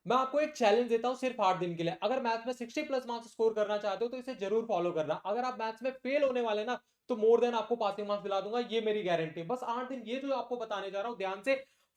मैं आपको एक चैलेंज देता हूं सिर्फ 8 दिन के लिए, अगर मैथ्स में 60+ मार्क्स स्कोर करना चाहते हो तो इसे जरूर फॉलो करना। अगर आप मैथ्स में फेल होने वाले ना, तो मोर देन आपको पासिंग मार्क्स दिला दूंगा, ये मेरी गारंटी है। बस 8 दिन ये जो आपको बताने जा रहा हूं ध्यान से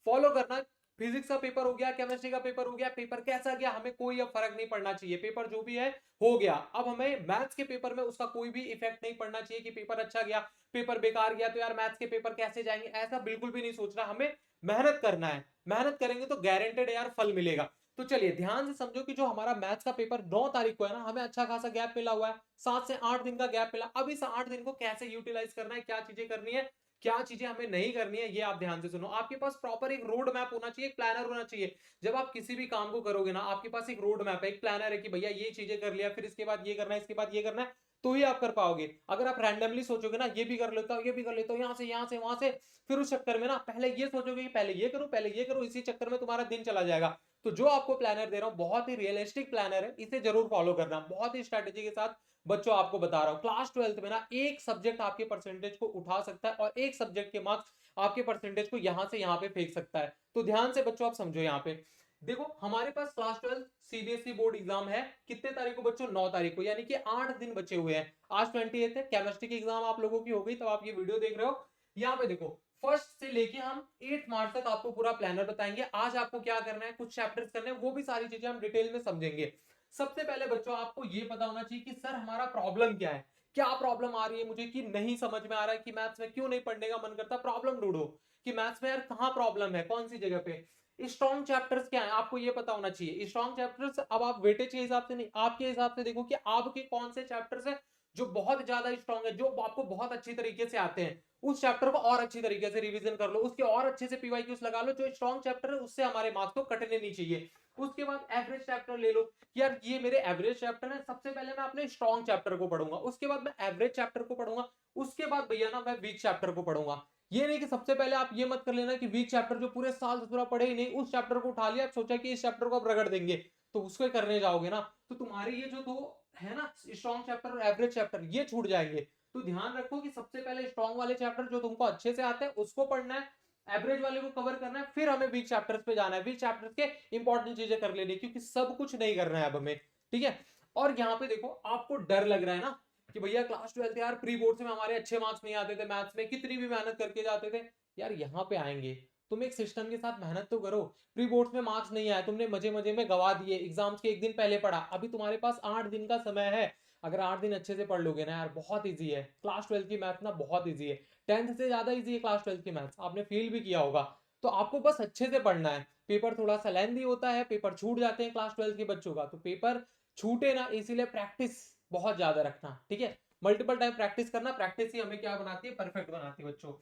फॉलो करना। फिजिक्स का पेपर हो गया, केमिस्ट्री का पेपर हो गया, पेपर कैसा गया हमें कोई अब फर्क नहीं पड़ना चाहिए, पेपर जो भी है हो गया। अब हमें मैथ्स के पेपर में उसका कोई भी इफेक्ट नहीं पड़ना चाहिए कि पेपर अच्छा गया, पेपर बेकार गया तो यार मैथ्स के पेपर कैसे जाएंगे, ऐसा बिल्कुल भी नहीं सोचना। हमें मेहनत करना है, मेहनत करेंगे तो गारंटेड यार फल मिलेगा। तो चलिए ध्यान से समझो कि जो हमारा मैथ्स का पेपर 9 तारीख को है ना, हमें अच्छा खासा गैप मिला हुआ है, 7 से 8 दिन का गैप मिला। अब इस 8 दिन को कैसे यूटिलाइज करना है, क्या चीजें करनी है, क्या चीजें हमें नहीं करनी है, ये आप ध्यान से सुनो। आपके पास प्रॉपर एक रोड मैप होना चाहिए, एक प्लानर होना चाहिए। जब आप किसी भी काम को करोगे ना, आपके पास एक रोड मैप है, एक प्लानर है कि भैया ये चीजें कर लिया, फिर इसके बाद ये करना है, इसके बाद ये करना है, तो ही आप कर पाओगे। अगर आप रैंडमली सोचोगे ना, ये भी कर लेता हूँ, ये भी कर लेता हूँ, यहाँ से वहां से, फिर उस चक्कर में ना पहले ये सोचोगे कि पहले ये करूं, पहले ये करूं, इसी चक्कर में तुम्हारा दिन चला जाएगा। तो जो आपको प्लानर दे रहा हूं बहुत ही रियलिस्टिक प्लानर है, इसे जरूर फॉलो करना, बहुत ही स्ट्रेटेजी के साथ बच्चों आपको बता रहा हूं। क्लास 12th में ना एक सब्जेक्ट आपके परसेंटेज को उठा सकता है, और एक सब्जेक्ट के मार्क्स आपके परसेंटेज को यहां से यहां पे फेंक सकता है। तो ध्यान से बच्चों आप समझो, यहां पे देखो हमारे पास क्लास 12 सीबीएसई बोर्ड एग्जाम है कितने तारीख को बच्चों, 9 तारीख को, यानी कि 8 दिन बचे हुए हैं। आज 28 है, केमिस्ट्री की एग्जाम आप लोगों की हो गई, तब आप ये वीडियो देख रहे हो। यहाँ पे देखो फर्स्ट से लेके हम 8 मार्च तक आपको पूरा प्लानर बताएंगे। आज आपको क्या करना है, कुछ चैप्टर्स करने हैं, वो भी सारी चीजें हम डिटेल में समझेंगे। सबसे पहले बच्चों आपको ये पता होना चाहिए कि सर हमारा प्रॉब्लम क्या है, क्या प्रॉब्लम आ रही है मुझे, कि नहीं समझ में आ रहा है, कि मैथ्स में क्यों नहीं पढ़ने का मन करता। प्रॉब्लम ढूंढो कि मैथ्स में यार कहाँ प्रॉब्लम है, कौन सी जगह पे। स्ट्रॉन्ग चैप्टर्स क्या है आपको ये पता होना चाहिए। स्ट्रॉन्ग चैप्टर्स अब आप वेटेज के हिसाब से नहीं, आपके हिसाब से देखो कि आपके कौन से चैप्टर्स है जो बहुत ज्यादा स्ट्रॉन्ग है, जो आपको बहुत अच्छी तरीके से आते हैं, उस चैप्टर को और अच्छी तरीके से रिवीजन कर लो, उसके और अच्छे से पीवाईक्यूज लगा लो। जो स्ट्रॉन्ग चैप्टर है उससे हमारे मार्क्स तो कटने नहीं चाहिए। उसके बाद एवरेज चैप्टर ले लो कि यार ये मेरे एवरेज चैप्टर है, सबसे पहले मैं अपने स्ट्रॉन्ग चैप्टर को पढ़ूंगा, उसके बाद मैं एवरेज चैप्टर को पढ़ूंगा, उसके बाद भैया ना मैं वीक चैप्टर को पढ़ूंगा। ये नहीं कि सबसे पहले आप ये मत कर लेना कि वीक चैप्टर जो पूरे साल से पूरा पढ़े ही नहीं, उस चैप्टर को उठा लिया, सोचा कि इस चैप्टर को आप रगड़ देंगे, तो उसको करने जाओगे ना तो तुम्हारे ये जो दो है ना, स्ट्रॉन्ग चैप्टर और एवरेज चैप्टर, ये छूट जाएंगे। तो ध्यान रखो कि सबसे पहले स्ट्रॉन्ग वाले चैप्टर जो तुमको अच्छे से आते हैं उसको पढ़ना है, एवरेज वाले को कवर करना है, फिर हमें वीक चैप्टर्स पे जाना है, वीक चैप्टर्स के इंपॉर्टेंट चीजें कर लेनी, क्योंकि सब कुछ नहीं करना है अब हमें, ठीक है। और यहाँ पे देखो आपको डर लग रहा है ना कि भैया क्लास 12 यार प्री बोर्ड में हमारे अच्छे मार्क्स नहीं आते थे, मैथ्स में कितनी भी मेहनत करके जाते थे, यार यहाँ पे आएंगे। तुम एक सिस्टम के साथ मेहनत तो करो। प्री बोर्ड्स में मार्क्स नहीं आए, तुमने मजे मजे में गवा दिए, एग्जाम्स के एक दिन पहले पढ़ा, अभी तुम्हारे पास 8 दिन का समय है। अगर 8 दिन अच्छे से पढ़ लोगे ना यार, बहुत ईजी है क्लास 12 की मैथ ना, बहुत ईजी है। 10th से ज्यादा ईजी है क्लास 12 की मैथ्स, आपने फील भी किया होगा। तो आपको बस अच्छे से पढ़ना है। पेपर थोड़ा सा लेंदी होता है, पेपर छूट जाते हैं क्लास 12 के बच्चों का, तो पेपर छूटे ना इसीलिए प्रैक्टिस बहुत ज्यादा रखना, ठीक है। मल्टीपल टाइम प्रैक्टिस करना, प्रैक्टिस ही हमें क्या बनाती है, परफेक्ट बनाती है बच्चों।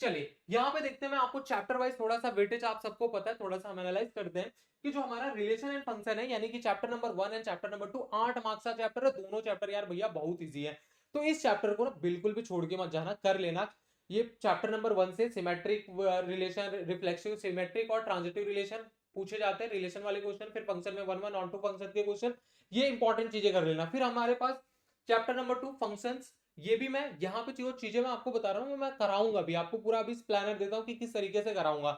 चलिए यहाँ पे देखते हैं, मैं आपको चैप्टर वाइज थोड़ा सा वेटेज आप सबको पता है, थोड़ा सा हम एनालाइज करते हैं कि जो हमारा रिलेशन एंड फंक्शन है, यानी कि chapter number 1 and chapter number 2, 8 marks का चैप्टर है, दोनों चैप्टर यार भैया बहुत ईजी है। तो इस चैप्टर को ना बिल्कुल भी छोड़ के मत जाना, कर लेना। ये चैप्टर नंबर 1 से सिमेट्रिक रिलेशन, रिफ्लेक्सिव सिमेट्रिक और ट्रांजिटिव रिलेशन पूछे जाते हैं, रिलेशन वाले क्वेश्चन, फिर फंक्शन में 1 1 ऑन टू फंक्शन के क्वेश्चन, ये इंपॉर्टेंट चीजें कर लेना। फिर हमारे पास चैप्टर नंबर 2 फंक्शंस, ये भी मैं यहाँ पे जो चीजें मैं आपको बता रहा हूँ मैं कराऊंगा भी आपको, पूरा अभी प्लानर देता हूँ कि किस तरीके से कराऊंगा,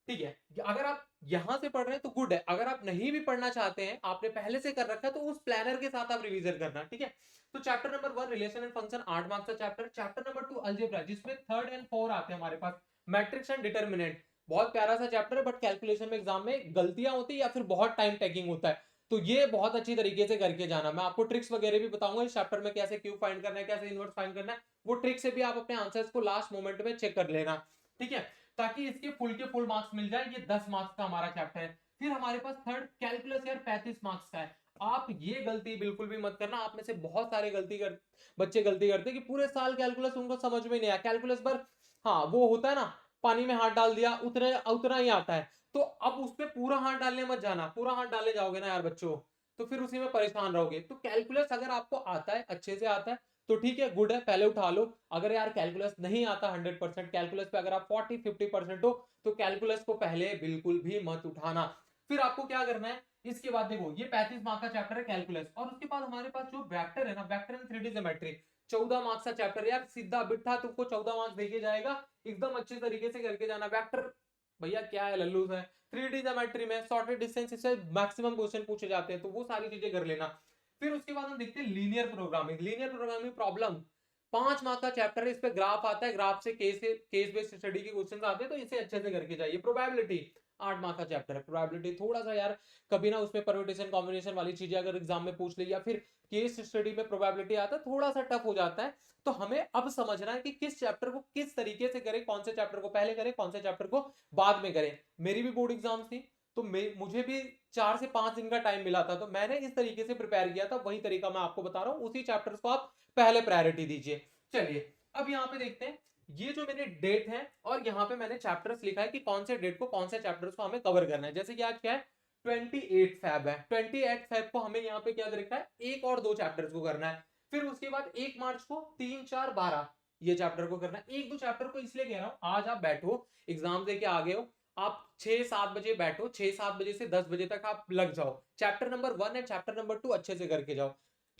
ठीक है। अगर आप यहां से पढ़ रहे हैं तो गुड है, अगर आप नहीं भी पढ़ना चाहते हैं, आपने पहले से कर रखा है, तो उस प्लानर के साथ आप रिवीजन करना, ठीक है। तो chapter number 1 relation and function 8 marks का चैप्टर। चैप्टर नंबर 2 अलजेब्रा, जिसमें 3rd एंड 4 आते हैं हमारे पास, मैट्रिक्स एंड डिटर्मिनेंट, बहुत प्यारा सा चैप्टर है, बट कैलकुलेशन में एग्जाम में गलतियां होती है या फिर बहुत टाइम टेकिंग होता है, तो ये बहुत अच्छी तरीके से करके जाना। मैं आपको ट्रिक्स वगैरह भी बताऊंगा इस चैप्टर में, कैसे क्यूब फाइंड करना है, कैसे इनवर्स फाइंड करना है, वो ट्रिक से भी आप अपने आंसर्स को लास्ट मोमेंट में चेक कर लेना, ठीक है, ताकि इसके फुल के फुल मार्क्स मिल जाए। ये 10 मार्क्स का हमारा चैप्टर है। फिर हमारे पास थर्ड कैलकुलस यार 35 मार्क्स का है। आप ये गलती बिल्कुल भी मत करना, आप में से बहुत सारे बच्चे गलती करते हैं कि पूरे साल कैलकुलस उनको समझ में नहीं आया, कैलकुलस पर हाँ वो होता है ना, पानी में हाथ डाल दिया, उतने उतना ही आता है। तो अब उस पर पूरा हाथ डालने मत जाना, पूरा हाथ डाले जाओगे ना यार बच्चों, तो फिर उसी में परेशान रहोगे। तो कैलकुलस अगर आपको आता है, अच्छे से आता है, तो ठीक है, गुड है, पहले उठा लो। अगर यार कैलकुलस नहीं आता 100%, कैलकुलस पे अगर आप 40-50% हो, तो कैलकुलस को पहले बिल्कुल भी मत उठाना। फिर आपको क्या करना है, इसके बाद देखो ये 35 मार्क्स का चैप्टर है कैलकुलस, और उसके बाद हमारे पास जो वेक्टर है ना, vector and 3D geometry, 14 marks का चैप्टर यार, सीधा बिठा तुमको 14 मार्क्स देके जाएगा, एकदम अच्छे तरीके से करके जाना। वेक्टर भैया क्या है लल्लू है, 3D ज्योमेट्री में शॉर्टेड डिस्टेंस से मैक्सिमम क्वेश्चन पूछे जाते हैं, तो वो सारी चीजें कर लेना। फिर उसके बाद हम देखते हैं linear programming. Linear programming problem 5 marks का चैप्टर है, इस पे ग्राफ आता है, ग्राफ से केस बेस्ड स्टडी के क्वेश्चन आते हैं, तो इसे अच्छे से करके जाइए। प्रोबेबिलिटी 8 मार्क्स का चैप्टर है। प्रोबेबिलिटी थोड़ा सा यार कभी ना उसमें परम्यूटेशन कॉम्बिनेशन वाली चीजें अगर एग्जाम में पूछ ली, या फिर केस स्टडी में प्रोबेबिलिटी आता है, थोड़ा सा टफ हो जाता है। तो हमें अब समझना है कि किस चैप्टर को किस तरीके से करें, कौन से चैप्टर को पहले करें, कौन से चैप्टर को बाद में करें। मेरी भी बोर्ड एग्जाम थी, तो मुझे भी 4 से 5 दिन का टाइम मिला था, तो मैंने इस तरीके से प्रिपेयर किया था, वही तरीका मैं आपको बता रहा हूं। उसी चैप्टर्स को आप पहले प्रायोरिटी दीजिए। चलिए अब यहाँ पे देखते हैं, ये जो मेरे डेट है और यहाँ पे मैंने चैप्टर्स लिखा है कि कौन से डेट को कौन से चैप्टर्स को हमें कवर करना है। जैसे कि आज क्या है, 28 फैब है, 28 फैब को हमें यहाँ पे क्या रखा है, एक और दो चैप्टर्स को करना है। फिर उसके बाद 1 मार्च को 3, 4, 12 ये चैप्टर को करना है। एक दो चैप्टर को इसलिए कह रहा हूं, आज आप बैठो एग्जाम दे के आ गए हो, आप 6-7 बजे बैठो, 6-7 बजे से 10 बजे तक आप लग जाओ, chapter number 1 and chapter number 2 अच्छे से करके जाओ।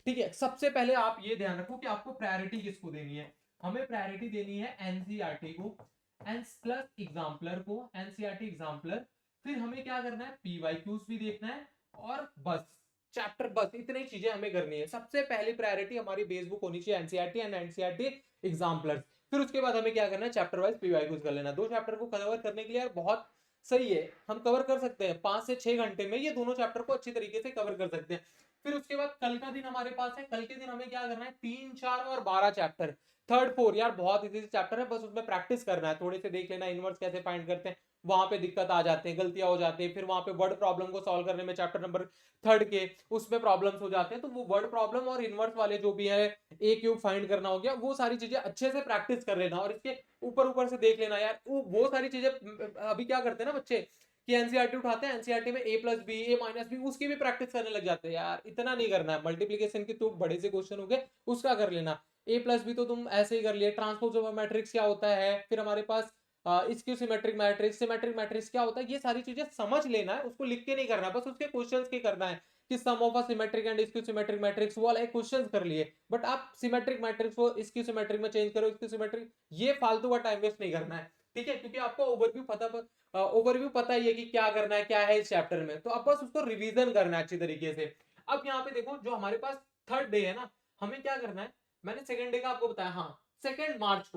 ठीक है, सबसे पहले आप ये ध्यान रखो कि आपको प्रायोरिटी किसको देनी है। हमें प्रायोरिटी देनी है एनसीईआरटी को, एन प्लस एग्जाम्पलर को, एनसीईआरटी एग्जाम्पलर। फिर हमें क्या करना है, पीवाईक्यूज भी देखना है, और बस चैप्टर, बस इतनी चीजें हमें करनी है। सबसे पहली प्रायोरिटी हमारी बेस बुक होनी चाहिए एनसीईआरटी एंड एनसीईआरटी एग्जाम्पलर। फिर उसके बाद हमें क्या करना है, चैप्टर वाइज पीवाईक्यूज कर लेना। दो चैप्टर को कवर करने के लिए यार बहुत सही है, हम कवर कर सकते हैं 5 से 6 घंटे में, ये दोनों चैप्टर को अच्छी तरीके से कवर कर सकते हैं। फिर उसके बाद कल का दिन हमारे पास है, कल के दिन हमें क्या करना है, 3, 4 और 12 चैप्टर। थर्ड 4 यार बहुत इजी चैप्टर है, बस उसमें प्रैक्टिस करना है, थोड़े से देख लेना इनवर्स कैसे फाइंड करते हैं, वहां पे दिक्कत आ जाते हैं, गलतियां हो जाती है। फिर वहां पे वर्ड प्रॉब्लम को सॉल्व करने में चैप्टर नंबर 3 के उसमें प्रॉब्लम्स हो जाते हैं, तो वो वर्ड प्रॉब्लम और इनवर्स वाले जो भी है, ए क्यूब फाइंड करना हो गया, वो सारी चीजें अच्छे से प्रैक्टिस कर लेना, और इसके ऊपर ऊपर से देख लेना यार, वो सारी चीजें अभी क्या करते हैं ना बच्चे कि एनसीईआरटी उठाते हैं, एनसीईआरटी में ए प्लस बी, ए माइनस बी, उसकी भी प्रैक्टिस करने लग जाते हैं। यार इतना नहीं करना है, मल्टीप्लीकेशन के तो बड़े से क्वेश्चन हो गए, उसका कर लेना। ए प्लस बी तो तुम ऐसे ही कर लिए। ट्रांसपोज ओवर मैट्रिक्स क्या होता है, फिर हमारे पास इसकी सिमेट्रिक मैट्रिक्स, सिमेट्रिक मैट्रिक्स क्या होता है, ये सारी चीजें समझ लेना है, उसको लिख के नहीं करना, बस उसके क्वेश्चंस के करना है कि सम ऑफ अ सिमेट्रिक एंड इसकी सिमेट्रिक मैट्रिक्स, वो वाले क्वेश्चंस कर लिए। बट आप सिमेट्रिक मैट्रिक्स को इसकी सिमेट्रिक में चेंज करो, इसकी सिमेट्रिक, ये फालतू का टाइम वेस्ट नहीं करना है। ठीक है, क्योंकि आपको ओवरव्यू पता ही है कि क्या करना है, क्या है इस चैप्टर में, तो अब बस उसको रिवीजन करना है अच्छी तरीके से। अब यहाँ पे देखो, जो हमारे पास थर्ड डे है ना, हमें क्या करना है, मैंने सेकंड डे का आपको बताया, हाँ सेकंड मार्च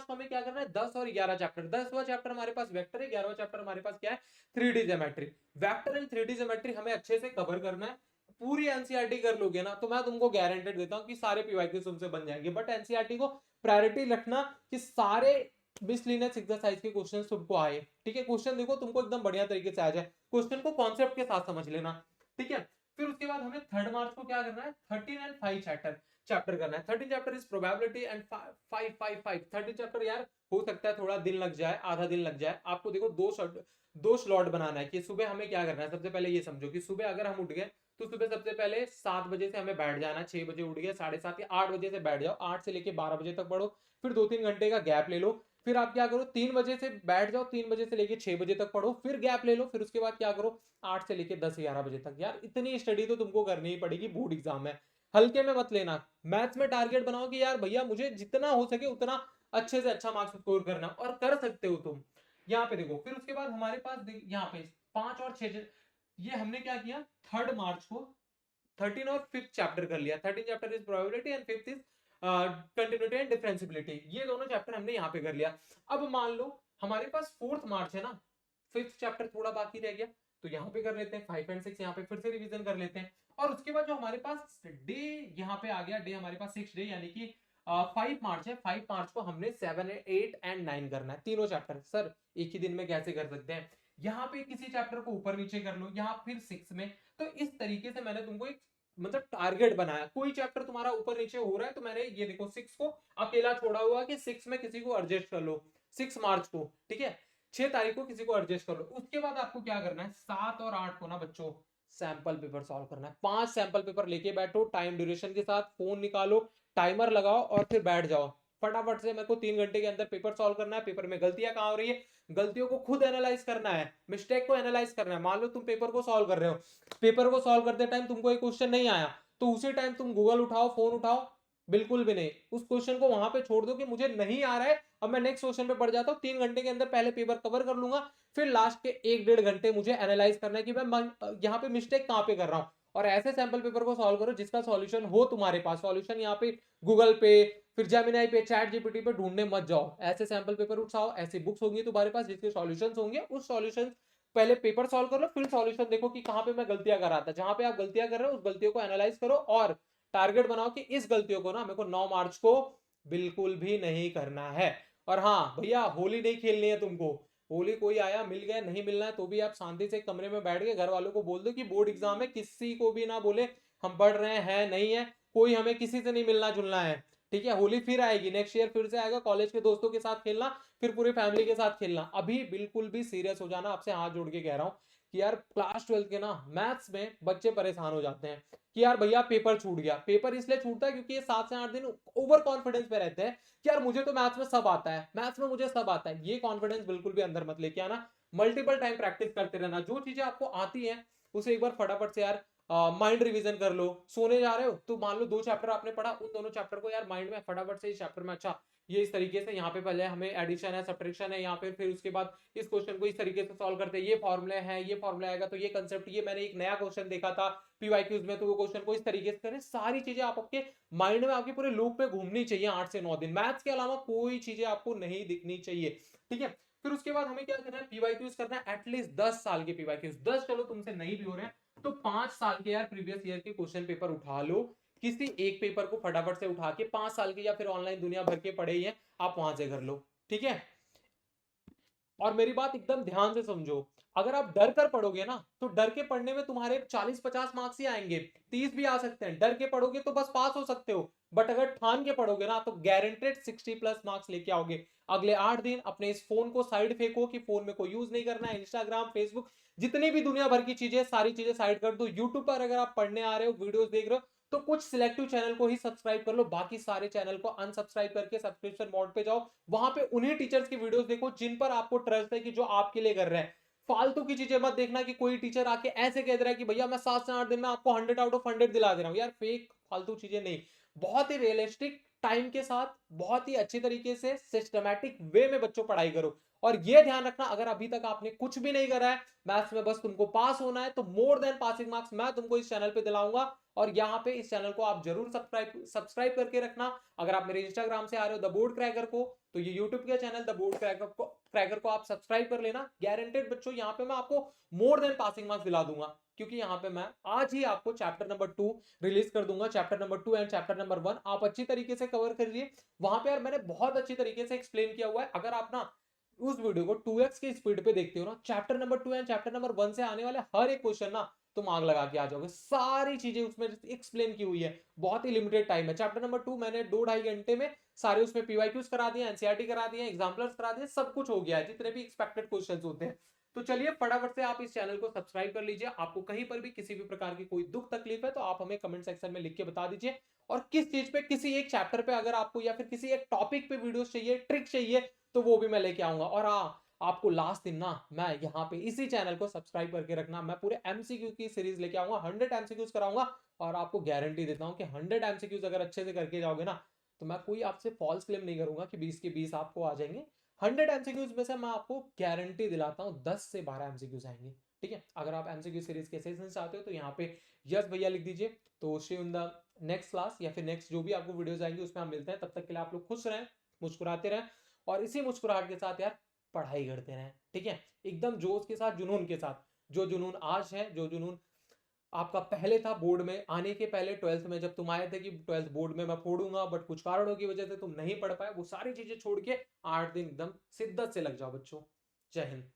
को हमें क्या करना है, 10 और 11 चैप्टर। 10वां चैप्टर हमारे पास वेक्टर है, 11वां चैप्टर हमारे पास क्या है, 3D geometry. Vector and 3D geometry हमें अच्छे से कवर करना है। पूरी एनसीईआरटी कर लोगे ना, तो मैं तुमको गारंटेड देता हूँ कि सारे पीवाईक्यूज तुमसे बन जाएंगे। बट एनसीईआरटी को प्रायोरिटी रखना कि सारे मिसलिनियस एक्सरसाइज के क्वेश्चन तुमको आए। ठीक है, क्वेश्चन देखो तुमको एकदम बढ़िया तरीके से आ जाए, क्वेश्चन को कॉन्सेप्ट के साथ समझ लेना। ठीक है, फिर उसके बाद हमें 3 मार्च को क्या करना है, 13 एंड 5 चैप्टर करना है। 13 chapter is probability and 5 13 chapter यार हो सकता है थोड़ा दिन लग जाए, आधा दिन लग जाए आपको। देखो दो स्लॉट बनाना है कि सुबह हमें क्या करना है। सबसे पहले ये समझो कि सुबह अगर हम उठ गए, तो सुबह सबसे पहले 7 बजे से हमें बैठ जाना है, 6 बजे उठ गए, 7:30 या 8 बजे से बैठ जाओ, 8 से लेके 12 बजे तक पढ़ो। फिर 2-3 घंटे का गैप ले लो। फिर आप क्या करो, 3 बजे से बैठ जाओ, 3 बजे से लेके 6 बजे तक पढ़ो, फिर गैप ले लो। फिर उसके बाद क्या करो, 8 से लेके 10-11 बजे तक। यार इतनी स्टडी तो तुमको करनी ही पड़ेगी, बोर्ड एग्जाम है, हल्के में मत लेना। मैथ्स में टारगेट बनाओ कि यार भैया मुझे जितना हो सके उतना अच्छे से अच्छा मार्क्स स्कोर करना, और कर सकते हो तुम। यहाँ पे देखो, फिर उसके बाद हमारे पास यहाँ पे 5 और 6, ये हमने क्या किया, 3 मार्च को 13 और 5th चैप्टर कर लिया। 13 chapter is probability and 5th is continuity and differentiability, ये दोनों चैप्टर हमने यहाँ पे कर लिया। अब मान लो हमारे पास 4th मार्च है ना, 5th चैप्टर थोड़ा बाकी रह गया, तो यहाँ पे कर लेते हैं 5 एंड 6, यहाँ पे फिर से रिवीजन कर लेते हैं। और उसके बाद जो हमारे पास डे यहाँ पे आ गया, डे हमारे पास 6 डे, यानी कि 5 मार्च है। 5 मार्च को हमने 7, 8 एंड 9 करना है, तीनों चैप्टर। सर एक ही दिन में कैसे कर सकते हैं, यहाँ पे किसी चैप्टर को ऊपर नीचे कर लो, यहाँ फिर 6 में। तो इस तरीके से मैंने तुमको एक मतलब टारगेट बनाया। कोई चैप्टर तुम्हारा ऊपर नीचे हो रहा है, तो मैंने ये देखो 6 को अकेला छोड़ा हुआ कि 6 में किसी को एडजस्ट कर लो, 6 मार्च को। ठीक है, 6 तारीख को किसी को एडजस्ट कर लो। उसके बाद आपको क्या करना है, 7 और 8 को ना बच्चों सैंपल पेपर सॉल्व करना है। 5 सैंपल पेपर लेके बैठो, टाइम ड्यूरेशन के साथ, फोन निकालो, टाइमर लगाओ और फिर बैठ जाओ। फटाफट से मेरे को 3 घंटे के अंदर पेपर सॉल्व करना है। पेपर में गलतियां कहाँ हो रही है, गलतियों को खुद एनालाइज करना है, मिस्टेक को एनालाइज करना है। मान लो तुम पेपर को सॉल्व कर रहे हो, पेपर को सॉल्व करते टाइम तुमको एक क्वेश्चन नहीं आया, तो उसी टाइम तुम गूगल उठाओ, फोन उठाओ, बिल्कुल भी नहीं। उस क्वेश्चन को वहां पे छोड़ दो कि मुझे नहीं आ रहा है, अब मैं नेक्स्ट क्वेश्चन पे बढ़ जाता हूँ। 3 घंटे के अंदर पहले पेपर कवर कर लूंगा, फिर लास्ट के 1-1.5 घंटे मुझे एनालाइज करना है कि मैं यहाँ पे मिस्टेक कहाँ पे कर रहा हूँ। और ऐसे सैंपल पेपर को सॉल्व करो जिसका सॉल्यूशन हो तुम्हारे पास। सॉल्यूशन यहाँ पे गूगल पे, फिर जेमिनाई पे, चैट जीपीटी पे ढूंढने मत जाओ। ऐसे सैंपल पेपर उठाओ, ऐसी बुक्स होंगी तुम्हारे पास जिसके सॉल्यूशंस होंगे, उस सॉल्यूशन पहले पेपर सॉल्व कर लो, फिर सॉल्यूशन देखो कि कहां पे मैं गलतियां कर रहा था। जहां पे आप गलतियां कर रहे हो उस गलतियों को एनालाइज करो और टारगेट बनाओ कि इस गलतियों को ना मेरे को 9 मार्च को बिल्कुल भी नहीं करना है। और हाँ भैया, होली नहीं खेलनी है तुमको। होली कोई आया मिल गया, नहीं मिलना है तो भी आप शांति से कमरे में बैठ के घर वालों को बोल दो कि बोर्ड एग्जाम है, किसी को भी ना बोले हम पढ़ रहे हैं नहीं है, कोई हमें किसी से नहीं मिलना जुलना है। ठीक है, होली फिर आएगी, नेक्स्ट ईयर फिर से आएगा, कॉलेज के दोस्तों के साथ खेलना, फिर पूरी फैमिली के साथ खेलना। अभी बिल्कुल भी सीरियस हो जाना, आपसे हाथ जोड़ के कह रहा हूं कि यार क्लास 12 के ना मैथ्स में बच्चे परेशान हो जाते हैं कि यार भैया पेपर छूट गया। पेपर इसलिए छूटता है क्योंकि ये 7 से 8 दिन ओवर कॉन्फिडेंस पे रहते हैं कि यार मुझे तो मैथ्स में सब आता है, मैथ्स में मुझे सब आता है। ये कॉन्फिडेंस बिल्कुल भी अंदर मत लेके आना। मल्टीपल टाइम प्रैक्टिस करते रहना, जो चीजें आपको आती है उसे एक बार फटाफट से यार माइंड रिवीजन कर लो। सोने जा रहे हो तो मान लो 2 चैप्टर आपने पढ़ा, उन दोनों चैप्टर को यार माइंड में फटाफट से इस चैप्टर में, अच्छा ये इस तरीके से यहाँ पे पहले हमें एडिशन है, सब्ट्रैक्शन है, यहाँ पे फिर उसके बाद इस क्वेश्चन को इस तरीके से सॉल्व करते हैं, ये फॉर्मूले हैं, ये फॉर्मूला आएगा, तो ये कंसेप्ट, ये मैंने एक नया क्वेश्चन देखा था पीवाईक्यूज में, तो वो क्वेश्चन को इस तरीके से करें। सारी चीजें आप आपके माइंड में आपके पूरे लूप में घूमनी चाहिए 8 से 9 दिन। मैथ्स के अलावा कोई चीजें आपको नहीं दिखनी चाहिए। ठीक है, फिर उसके बाद हमें क्या करना है, पीवाईक्यूज करना है एटलीस्ट 10 साल के पीवाईक्यूज। 10 चलो तुमसे नहीं भी हो रहे हैं तो 5 साल के यार प्रीवियस ईयर के क्वेश्चन पेपर उठा लो। किसी एक पेपर को फटाफट से उठा के 5 साल के, या फिर ऑनलाइन दुनिया भर के पढ़े ही हैं आप वहां से कर लो। ठीक है, और मेरी बात एकदम ध्यान से समझो, अगर आप डर कर पढ़ोगे ना तो डर के पढ़ने में तुम्हारे 40-50 मार्क्स ही आएंगे, 30 भी आ सकते हैं। डर के पढ़ोगे तो बस पास हो सकते हो, बट अगर ठान के पढ़ोगे ना तो गारंटेड 60+ मार्क्स लेके आओगे। अगले 8 दिन अपने इस फोन को साइड फेंको कि फोन में कोई यूज नहीं करना है, इंस्टाग्राम, फेसबुक, जितनी भी दुनिया भर की चीजें, सारी चीजें साइड कर दो। यूट्यूब पर अगर आप पढ़ने आ रहे हो, वीडियोस देख रहे हो, तो कुछ सिलेक्टिव चैनल को ही सब्सक्राइब कर लो, बाकी सारे चैनल को अनसब्सक्राइब करके सब्सक्रिप्शन मोड पे जाओ। वहां पे उन्हीं टीचर्स की वीडियोस देखो जिन पर आपको ट्रस्ट है कि जो आपके लिए कर रहे हैं। फालतू की चीजें मत देखना कि कोई टीचर आके ऐसे कह रहा है कि भैया मैं 7 से 8 दिन में आपको 100 आउट ऑफ 100 दिला दे रहा हूं। यार फेक फालतू चीजें नहीं, बहुत ही रियलिस्टिक टाइम के साथ बहुत ही अच्छी तरीके से सिस्टमैटिक वे में बच्चों पढ़ाई करो। और ये ध्यान रखना, अगर अभी तक आपने कुछ भी नहीं करा है मैथ्स में, बस तुमको पास होना है, तो मोर देन पासिंग मार्क्स मैं तुमको इस चैनल पे दिलाऊंगा। और यहाँ पे इस चैनल को आप जरूर सब्सक्राइब करके रखना। अगर आप मेरे इंस्टाग्राम से आ रहे हो द बोर्ड क्रैकर को, तो ये यूट्यूब का चैनल द बोर्ड क्रैकर को आप सब्सक्राइब कर लेना। गारंटेड बच्चों, यहाँ पे मैं आपको मोर देन पासिंग मार्क्स दिला दूंगा, क्योंकि यहाँ पे मैं आज ही आपको चैप्टर नंबर 2 रिलीज कर दूंगा। Chapter number 2 and chapter number 1 आप अच्छी तरीके से कवर करिए। वहां पे यार मैंने बहुत अच्छी तरीके से एक्सप्लेन किया हुआ है। अगर आप ना उस वीडियो को 2x की स्पीड पे देखते हो ना, chapter number 2 and chapter number 1 से आने वाले हर एक क्वेश्चन ना तुम आग लगा के आ जाओगे। सारी चीजें उसमें एक्सप्लेन की हुई है, बहुत ही लिमिटेड टाइम है। चैप्टर नंबर 2 मैंने 2-2.5 घंटे में सारे उसमें पीवाईक्यूज करा दिए, एनसीईआरटी करा दिए, एग्जाम्पलर्स करा दिए, सब कुछ हो गया है जितने भी एक्सपेक्टेड क्वेश्चंस होते हैं। तो चलिए फटाफट से आप इस चैनल को सब्सक्राइब कर लीजिए। आपको कहीं पर भी किसी भी प्रकार की कोई दुख तकलीफ है तो आप हमें कमेंट सेक्शन में लिख के बता दीजिए। और किस चीज पे, किसी एक चैप्टर पे अगर आपको, या फिर किसी एक टॉपिक पे वीडियोस चाहिए, ट्रिक चाहिए, तो वो भी मैं लेके आऊंगा। और हाँ, आपको लास्ट दिन ना मैं यहाँ पे इसी चैनल को सब्सक्राइब करके रखना, मैं पूरे एमसीक्यू की सीरीज लेके आऊंगा, 100 एमसीक्यूज कराऊंगा। और आपको गारंटी देता हूँ कि 100 एमसीक्यूज अगर अच्छे से करके जाओगे ना, तो मैं कोई आपसे फॉल्स क्लेम नहीं करूंगा कि 20 के 20 आपको आ जाएंगे। 100 एमसीक्यूज में से मैं आपको गारंटी दिलाता हूँ 10 से 12 एमसीक्यूज आएंगे। ठीक है, अगर आप एमसीक्यू सीरीज के सेशन चाहते हो तो यहाँ पे यस भैया लिख दीजिए। तो सी इन द नेक्स्ट क्लास, या फिर नेक्स्ट जो भी आपको वीडियोस आएंगे उसमें हम मिलते हैं। तब तक के लिए आप लोग खुश रहें, मुस्कुराते रहें, और इसी मुस्कुराहट के साथ यार पढ़ाई करते रहें। ठीक है, एकदम जोश के साथ, जुनून के साथ। जो जुनून आज है, जो जुनून आपका पहले था बोर्ड में आने के पहले, 12th में जब तुम आए थे कि 12th बोर्ड में मैं फोड़ूंगा, बट कुछ कारणों की वजह से तुम नहीं पढ़ पाए, वो सारी चीजें छोड़ के 8 दिन एकदम शिद्दत से लग जाओ बच्चों। जय हिंद।